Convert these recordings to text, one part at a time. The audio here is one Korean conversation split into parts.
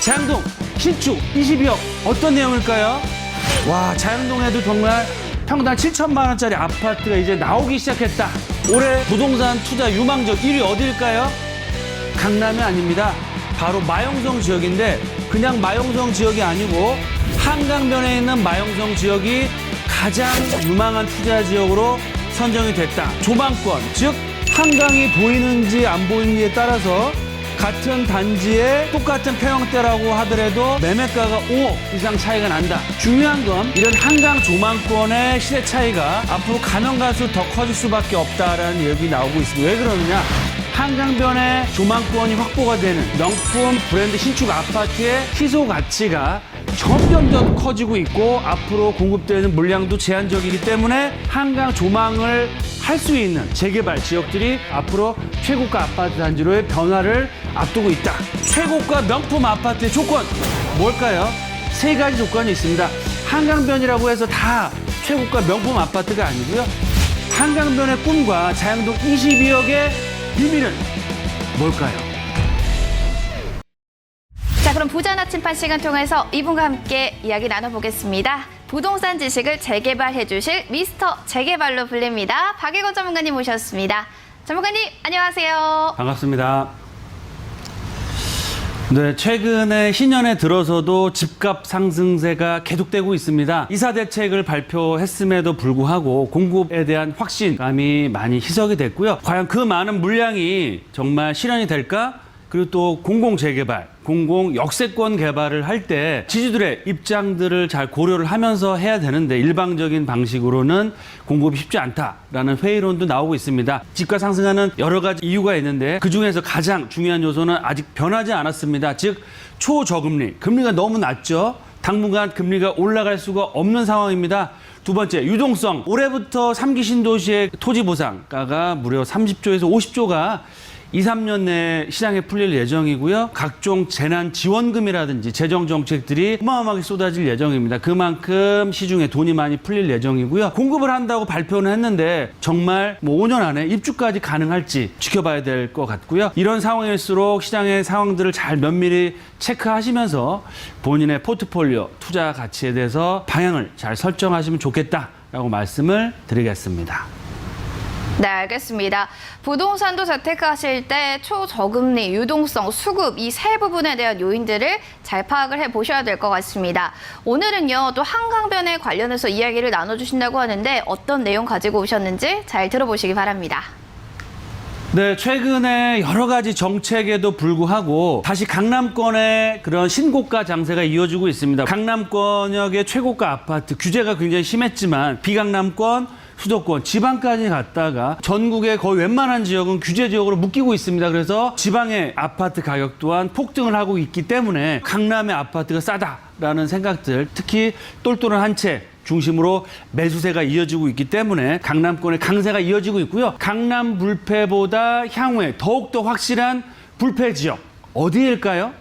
자양동 신축 22억 어떤 내용일까요? 와, 자양동에도 정말 평당 7천만 원짜리 아파트가 이제 나오기 시작했다. 올해 부동산 투자 유망적 1위 어디일까요? 강남이 아닙니다. 바로 마용성 지역인데 그냥 마용성 지역이 아니고 한강변에 있는 마용성 지역이 가장 유망한 투자 지역으로 선정이 됐다. 조망권, 즉 한강이 보이는지 안 보이는지에 따라서 같은 단지에 똑같은 평형대라고 하더라도 매매가가 5억 이상 차이가 난다. 중요한 건 이런 한강 조망권의 시세 차이가 앞으로 가면 갈수록 더 커질 수밖에 없다라는 얘기 나오고 있습니다. 왜 그러느냐? 한강변에 조망권이 확보가 되는 명품 브랜드 신축 아파트의 희소 가치가 점점 더 커지고 있고 앞으로 공급되는 물량도 제한적이기 때문에 한강 조망을 할 수 있는 재개발 지역들이 앞으로 최고가 아파트 단지로의 변화를 앞두고 있다. 최고가 명품 아파트의 조건 뭘까요? 세 가지 조건이 있습니다. 한강변이라고 해서 다 최고가 명품 아파트가 아니고요. 한강변의 꿈과 자양동 22억의 비밀은 뭘까요? 자, 그럼 부자 나침판 시간 통해서 이분과 함께 이야기 나눠보겠습니다. 부동산 지식을 재개발해 주실 미스터 재개발로 불립니다. 박예건 전문가님 모셨습니다. 전문가님, 안녕하세요. 반갑습니다. 네, 최근에 신년에 들어서도 집값 상승세가 계속되고 있습니다. 이사 대책을 발표했음에도 불구하고 공급에 대한 확신감이 많이 희석이 됐고요. 과연 그 많은 물량이 정말 실현이 될까? 그리고 또 공공 재개발, 공공 역세권 개발을 할 때 지주들의 입장들을 잘 고려를 하면서 해야 되는데 일방적인 방식으로는 공급이 쉽지 않다라는 회의론도 나오고 있습니다. 집가 상승하는 여러 가지 이유가 있는데 그중에서 가장 중요한 요소는 아직 변하지 않았습니다. 즉 초저금리, 금리가 너무 낮죠. 당분간 금리가 올라갈 수가 없는 상황입니다. 두 번째, 유동성. 올해부터 3기 신도시의 토지 보상가가 무려 30조에서 50조가 2, 3년 내에 시장에 풀릴 예정이고요. 각종 재난 지원금이라든지 재정 정책들이 어마어마하게 쏟아질 예정입니다. 그만큼 시중에 돈이 많이 풀릴 예정이고요. 공급을 한다고 발표는 했는데 정말 5년 안에 입주까지 가능할지 지켜봐야 될 것 같고요. 이런 상황일수록 시장의 상황들을 잘 면밀히 체크하시면서 본인의 포트폴리오 투자 가치에 대해서 방향을 잘 설정하시면 좋겠다라고 말씀을 드리겠습니다. 네, 알겠습니다. 부동산도 재테크하실 때 초저금리, 유동성, 수급 이 세 부분에 대한 요인들을 잘 파악을 해보셔야 될 것 같습니다. 오늘은요, 또 한강변에 관련해서 이야기를 나눠주신다고 하는데 어떤 내용 가지고 오셨는지 잘 들어보시기 바랍니다. 네, 최근에 여러 가지 정책에도 불구하고 다시 강남권의 그런 신고가 장세가 이어지고 있습니다. 강남권역의 최고가 아파트 규제가 굉장히 심했지만 비강남권, 수도권, 지방까지 갔다가 전국의 거의 웬만한 지역은 규제 지역으로 묶이고 있습니다. 그래서 지방의 아파트 가격 또한 폭등을 하고 있기 때문에 강남의 아파트가 싸다라는 생각들, 특히 똘똘한 한 채 중심으로 매수세가 이어지고 있기 때문에 강남권의 강세가 이어지고 있고요. 강남 불패보다 향후에 더욱더 확실한 불패 지역 어디일까요?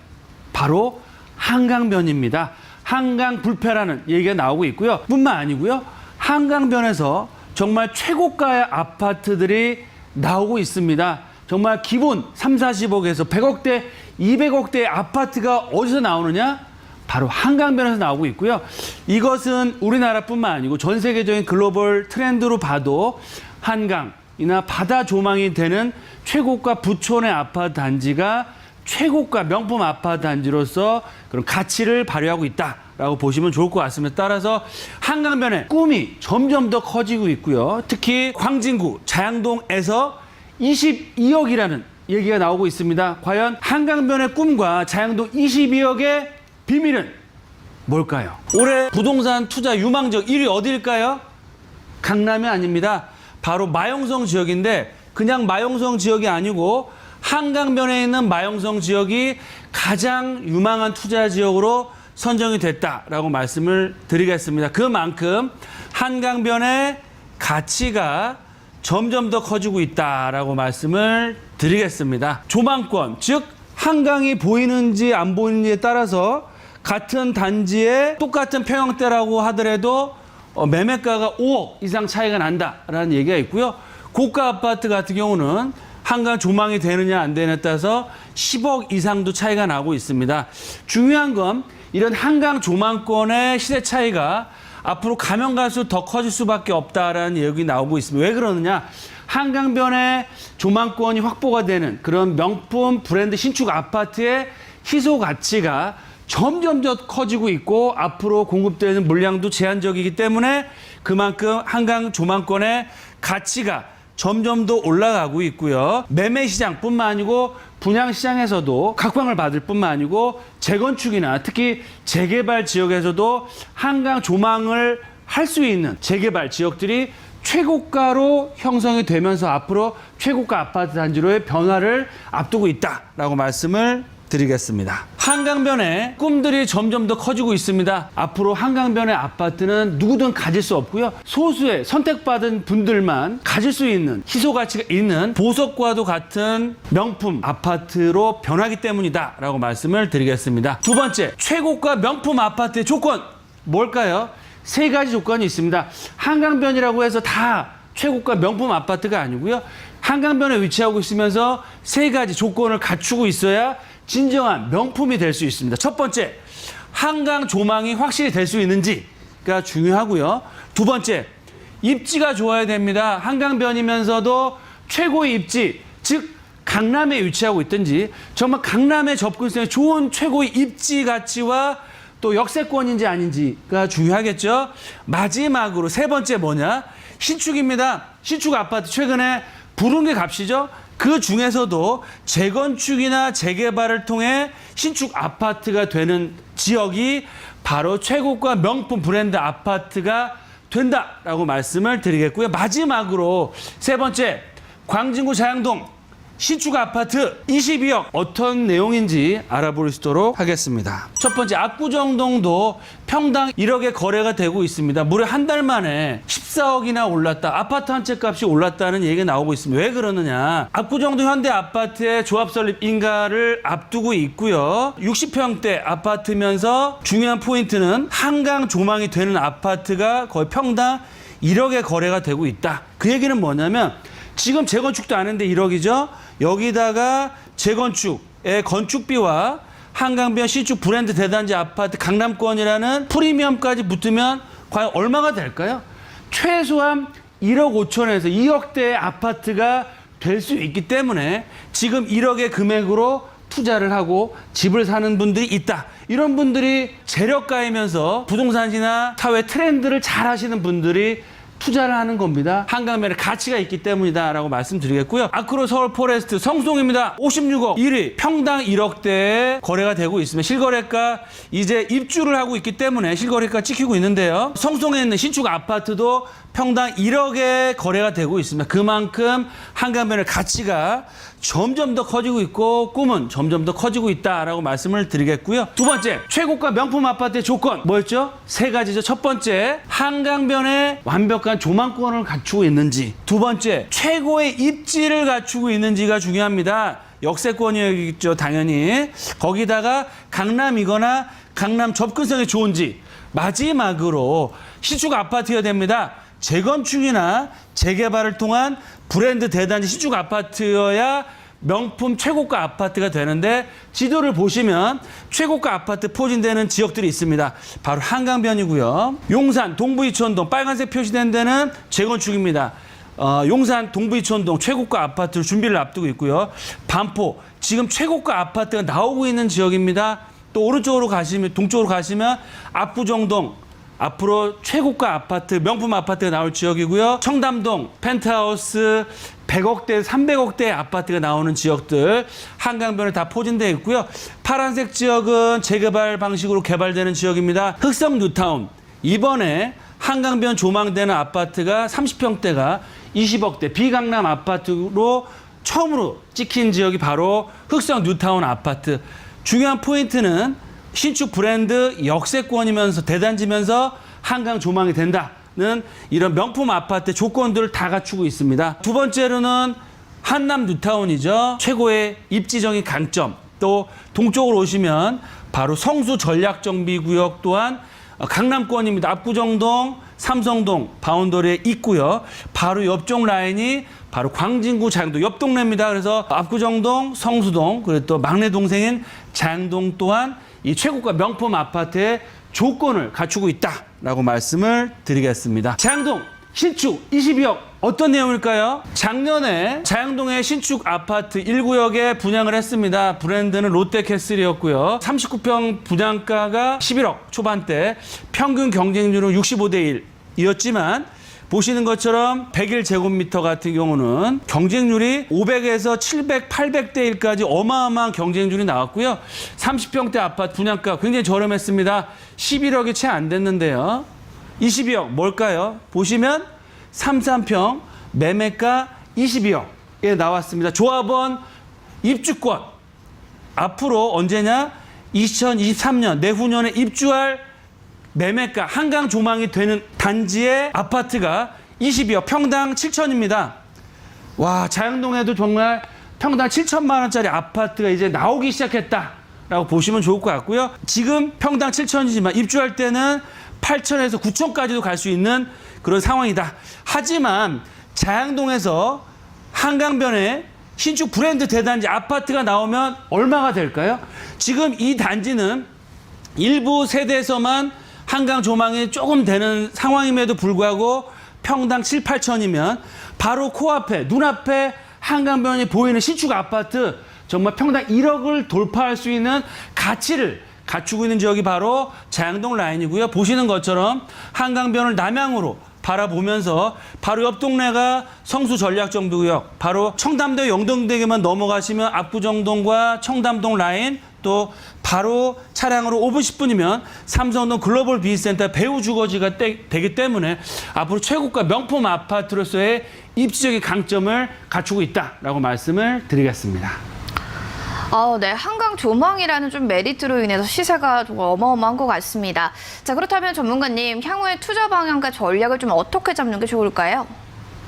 바로 한강변입니다. 한강 불패라는 얘기가 나오고 있고요. 뿐만 아니고요. 한강변에서 정말 최고가의 아파트들이 나오고 있습니다. 정말 기본 3, 40억에서 100억대, 200억대의 아파트가 어디서 나오느냐? 바로 한강변에서 나오고 있고요. 이것은 우리나라뿐만 아니고 전 세계적인 글로벌 트렌드로 봐도 한강이나 바다 조망이 되는 최고가 부촌의 아파트 단지가 최고가 명품 아파트 단지로서 그런 가치를 발휘하고 있다라고 보시면 좋을 것 같습니다. 따라서 한강변의 꿈이 점점 더 커지고 있고요. 특히 광진구 자양동에서 22억이라는 얘기가 나오고 있습니다. 과연 한강변의 꿈과 자양동 22억의 비밀은 뭘까요? 올해 부동산 투자 유망적 1위 어디일까요? 강남이 아닙니다. 바로 마용성 지역인데 그냥 마용성 지역이 아니고 한강변에 있는 마용성 지역이 가장 유망한 투자 지역으로 선정이 됐다라고 말씀을 드리겠습니다. 그만큼 한강변의 가치가 점점 더 커지고 있다라고 말씀을 드리겠습니다. 조망권, 즉 한강이 보이는지 안 보이는지에 따라서 같은 단지에 똑같은 평형대라고 하더라도 매매가가 5억 이상 차이가 난다라는 얘기가 있고요. 고가 아파트 같은 경우는 한강 조망이 되느냐 안 되느냐에 따라서 10억 이상도 차이가 나고 있습니다. 중요한 건 이런 한강 조망권의 시세 차이가 앞으로 가면 갈수록 더 커질 수밖에 없다라는 얘기 나오고 있습니다. 왜 그러느냐? 한강변에 조망권이 확보가 되는 그런 명품 브랜드 신축 아파트의 희소 가치가 점점 더 커지고 있고 앞으로 공급되는 물량도 제한적이기 때문에 그만큼 한강 조망권의 가치가 점점 더 올라가고 있고요. 매매 시장뿐만 아니고 분양 시장에서도 각광을 받을 뿐만 아니고 재건축이나 특히 재개발 지역에서도 한강 조망을 할 수 있는 재개발 지역들이 최고가로 형성이 되면서 앞으로 최고가 아파트 단지로의 변화를 앞두고 있다라고 말씀을 드리겠습니다. 한강변의 꿈들이 점점 더 커지고 있습니다. 앞으로 한강변의 아파트는 누구든 가질 수 없고요. 소수의 선택받은 분들만 가질 수 있는 희소 가치가 있는 보석과도 같은 명품 아파트로 변하기 때문이다라고 말씀을 드리겠습니다. 두 번째, 최고가 명품 아파트의 조건 뭘까요? 세 가지 조건이 있습니다. 한강변이라고 해서 다 최고가 명품 아파트가 아니고요. 한강변에 위치하고 있으면서 세 가지 조건을 갖추고 있어야 진정한 명품이 될 수 있습니다. 첫 번째, 한강 조망이 확실히 될 수 있는지가 중요하고요. 두 번째, 입지가 좋아야 됩니다. 한강변이면서도 최고의 입지, 즉 강남에 위치하고 있든지 정말 강남의 접근성이 좋은 최고의 입지 가치와 또 역세권인지 아닌지가 중요하겠죠. 마지막으로 세 번째 뭐냐? 신축입니다. 신축 아파트 최근에 부른 게 값이죠. 그 중에서도 재건축이나 재개발을 통해 신축 아파트가 되는 지역이 바로 최고가 명품 브랜드 아파트가 된다라고 말씀을 드리겠고요. 마지막으로 세 번째, 광진구 자양동 신축 아파트 22억 어떤 내용인지 알아볼 수 있도록 하겠습니다. 첫 번째, 압구정동도 평당 1억에 거래가 되고 있습니다. 무려 한 달 만에 14억이나 올랐다. 아파트 한 채 값이 올랐다는 얘기가 나오고 있습니다. 왜 그러느냐? 압구정동 현대 아파트의 조합 설립 인가를 앞두고 있고요. 60평대 아파트면서 중요한 포인트는 한강 조망이 되는 아파트가 거의 평당 1억에 거래가 되고 있다. 그 얘기는 뭐냐면 지금 재건축도 아닌데 1억이죠. 여기다가 재건축의 건축비와 한강변 신축 브랜드 대단지 아파트 강남권이라는 프리미엄까지 붙으면 과연 얼마가 될까요? 최소한 1억 5천에서 2억대의 아파트가 될 수 있기 때문에 지금 1억의 금액으로 투자를 하고 집을 사는 분들이 있다. 이런 분들이 재력가이면서 부동산이나 사회 트렌드를 잘 하시는 분들이 투자를 하는 겁니다. 한강변에 가치가 있기 때문이다라고 말씀드리겠고요. 아크로 서울 포레스트 성송입니다. 56억 1위 평당 1억대에 거래가 되고 있습니다. 실거래가 이제 입주를 하고 있기 때문에 실거래가 찍히고 있는데요. 성송에 있는 신축 아파트도 평당 1억에 거래가 되고 있습니다. 그만큼 한강변의 가치가 점점 더 커지고 있고 꿈은 점점 더 커지고 있다라고 말씀을 드리겠고요. 두 번째, 최고가 명품 아파트의 조건 뭐였죠? 세 가지죠. 첫 번째, 한강변에 완벽한 조망권을 갖추고 있는지. 두 번째, 최고의 입지를 갖추고 있는지가 중요합니다. 역세권이겠죠, 당연히. 거기다가 강남이거나 강남 접근성이 좋은지. 마지막으로 신축 아파트여야 됩니다. 재건축이나 재개발을 통한 브랜드 대단지 신축 아파트여야 명품 최고가 아파트가 되는데 지도를 보시면 최고가 아파트 포진되는 지역들이 있습니다. 바로 한강변이고요. 용산 동부이촌동 빨간색 표시된 데는 재건축입니다. 용산 동부이촌동 최고가 아파트 준비를 앞두고 있고요. 반포 지금 최고가 아파트가 나오고 있는 지역입니다. 또 오른쪽으로 가시면 동쪽으로 가시면 압구정동 앞으로 최고가 아파트, 명품 아파트가 나올 지역이고요. 청담동, 펜트하우스, 100억대, 300억대 아파트가 나오는 지역들 한강변에 다 포진되어 있고요. 파란색 지역은 재개발 방식으로 개발되는 지역입니다. 흑성 뉴타운, 이번에 한강변 조망되는 아파트가 30평대가 20억대 비강남 아파트로 처음으로 찍힌 지역이 바로 흑성 뉴타운 아파트. 중요한 포인트는 신축 브랜드 역세권이면서 대단지면서 한강 조망이 된다는 이런 명품 아파트 조건들을 다 갖추고 있습니다. 두 번째로는 한남 뉴타운이죠. 최고의 입지적인 강점. 또 동쪽으로 오시면 바로 성수 전략정비구역 또한 강남권입니다. 압구정동, 삼성동 바운더리에 있고요. 바로 옆쪽 라인이 바로 광진구 자양동 옆 동네입니다. 그래서 압구정동, 성수동, 그리고 또 막내 동생인 자양동 또한 이 최고가 명품 아파트의 조건을 갖추고 있다라고 말씀을 드리겠습니다. 자양동 신축 22억 어떤 내용일까요? 작년에 자양동의 신축 아파트 1구역에 분양을 했습니다. 브랜드는 롯데캐슬이었고요. 39평 분양가가 11억 초반대, 평균 경쟁률은 65대 1이었지만 보시는 것처럼 101제곱미터 같은 경우는 경쟁률이 500에서 700, 800대 1까지 어마어마한 경쟁률이 나왔고요. 30평대 아파트 분양가 굉장히 저렴했습니다. 11억이 채 안 됐는데요. 22억 뭘까요? 보시면 33평 매매가 22억에 나왔습니다. 조합원 입주권 앞으로 언제냐? 2023년 내후년에 입주할 매매가 한강 조망이 되는 단지의 아파트가 22억 평당 7천입니다. 와, 자양동에도 정말 평당 7천만 원짜리 아파트가 이제 나오기 시작했다라고 보시면 좋을 것 같고요. 지금 평당 7천이지만 입주할 때는 8천에서 9천까지도 갈 수 있는 그런 상황이다. 하지만 자양동에서 한강변에 신축 브랜드 대단지 아파트가 나오면 얼마가 될까요? 지금 이 단지는 일부 세대에서만 한강 조망이 조금 되는 상황임에도 불구하고 평당 7, 8천이면 바로 코앞에 눈앞에 한강변이 보이는 신축 아파트 정말 평당 1억을 돌파할 수 있는 가치를 갖추고 있는 지역이 바로 자양동 라인이고요. 보시는 것처럼 한강변을 남향으로 바라보면서 바로 옆 동네가 성수 전략정비구역, 바로 청담대 영동대교만 넘어가시면 압구정동과 청담동 라인, 또 바로 차량으로 5분 10분이면 삼성동 글로벌 비즈센터 배후 주거지가 되기 때문에 앞으로 최고가 명품 아파트로서의 입지적인 강점을 갖추고 있다라고 말씀을 드리겠습니다. 네. 한강 조망이라는 좀 메리트로 인해서 시세가 좀 어마어마한 것 같습니다. 자, 그렇다면 전문가님, 향후의 투자 방향과 전략을 좀 어떻게 잡는 게 좋을까요?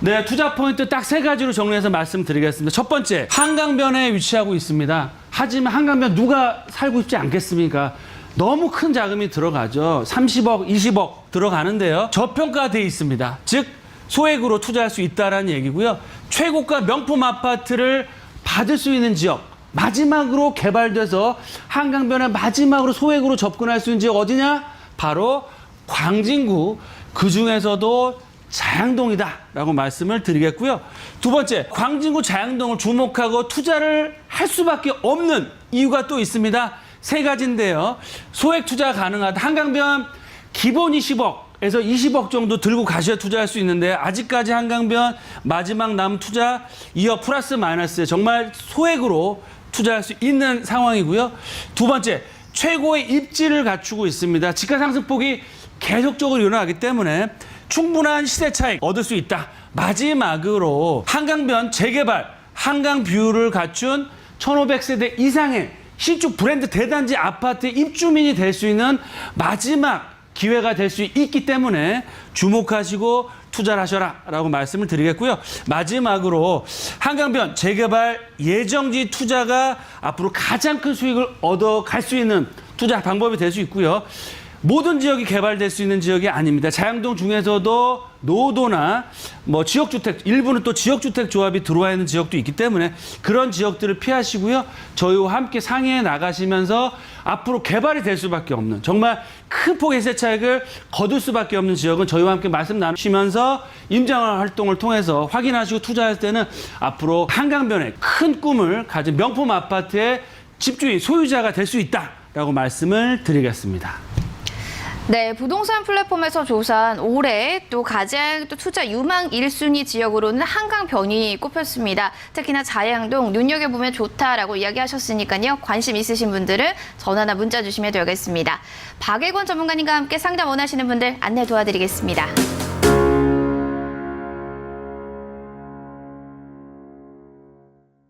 네, 투자 포인트 딱 3가지로 정리해서 말씀드리겠습니다. 첫 번째, 한강변에 위치하고 있습니다. 하지만 한강변 누가 살고 싶지 않겠습니까? 너무 큰 자금이 들어가죠. 30억, 20억 들어가는데요. 저평가돼 있습니다. 즉, 소액으로 투자할 수 있다는 얘기고요. 최고가 명품 아파트를 받을 수 있는 지역, 마지막으로 개발돼서 한강변에 마지막으로 소액으로 접근할 수 있는 지역 어디냐? 바로 광진구, 그중에서도 자양동이다라고 말씀을 드리겠고요. 두 번째, 광진구 자양동을 주목하고 투자를 할 수밖에 없는 이유가 또 있습니다. 3가지인데요. 소액 투자 가능하다. 한강변 기본 20억에서 20억 정도 들고 가셔야 투자할 수 있는데 아직까지 한강변 마지막 남은 투자 2억 플러스 마이너스 정말 소액으로 투자할 수 있는 상황이고요. 두 번째, 최고의 입지를 갖추고 있습니다. 지가 상승폭이 계속적으로 일어나기 때문에 충분한 시세 차익 얻을 수 있다. 마지막으로 한강변 재개발, 한강 뷰를 갖춘 1500세대 이상의 신축 브랜드 대단지 아파트 입주민이 될 수 있는 마지막 기회가 될 수 있기 때문에 주목하시고 투자를 하셔라 라고 말씀을 드리겠고요. 마지막으로 한강변 재개발 예정지 투자가 앞으로 가장 큰 수익을 얻어갈 수 있는 투자 방법이 될 수 있고요. 모든 지역이 개발될 수 있는 지역이 아닙니다. 자양동 중에서도 노도나 뭐 지역주택, 일부는 또 지역주택 조합이 들어와 있는 지역도 있기 때문에 그런 지역들을 피하시고요. 저희와 함께 상의해 나가시면서 앞으로 개발이 될 수밖에 없는 정말 큰 폭의 세 차익을 거둘 수밖에 없는 지역은 저희와 함께 말씀 나누시면서 임장 활동을 통해서 확인하시고 투자할 때는 앞으로 한강변에 큰 꿈을 가진 명품 아파트의 집주인, 소유자가 될 수 있다라고 말씀을 드리겠습니다. 네, 부동산 플랫폼에서 조사한 올해 또 가장 또 투자 유망 1순위 지역으로는 한강변이 꼽혔습니다. 특히나 자양동 눈여겨보면 좋다라고 이야기하셨으니까요. 관심 있으신 분들은 전화나 문자 주시면 되겠습니다. 박예권 전문가님과 함께 상담 원하시는 분들 안내 도와드리겠습니다.